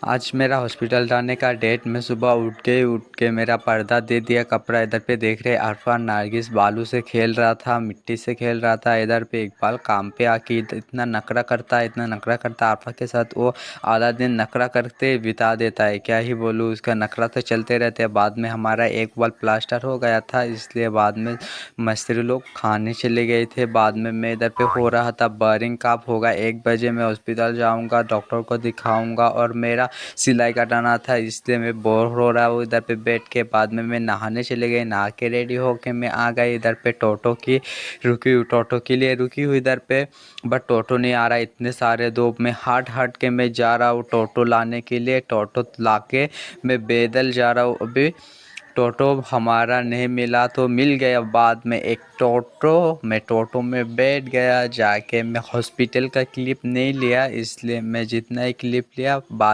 आज मेरा हॉस्पिटल जाने का डेट। मैं सुबह उठ के मेरा पर्दा दे दिया कपड़ा। इधर पे देख रहे अरफान नारगिस बालू से खेल रहा था, मिट्टी से खेल रहा था। इधर पे इकबाल काम पे आके इतना नखरा करता है, इतना नखरा करता है अरफा के साथ। वो आधा दिन नखरा करते बिता देता है, क्या ही बोलूँ। उसका नखरा तो चलते रहते हैं। बाद में हमारा एक बार प्लास्टर हो गया था, इसलिए बाद में मिस्त्री लोग खाने चले गए थे। बाद में मैं इधर पे हो रहा था बरिंग कब होगा, 1 बजे मैं हॉस्पिटल जाऊंगा, डॉक्टर को दिखाऊंगा और मेरा सिलाई कटाना था, इसलिए मैं बोर हो रहा हूँ इधर पे बैठ के। बाद में मैं नहाने चले गए, नहा के रेडी होके मैं आ गई इधर पे। टोटो के लिए रुकी हुई इधर पे, बट टोटो नहीं आ रहा। इतने सारे धूप में हट हट के मैं जा रहा हूँ टोटो लाने के लिए। टोटो ला के मैं पैदल जा रहा हूँ अभी। टोटो हमारा नहीं मिला तो मिल गया बाद में एक टोटो। मैं टोटो में बैठ गया, जाके मैं हॉस्पिटल का क्लिप नहीं लिया, इसलिए मैं जितना ही क्लिप लिया बाद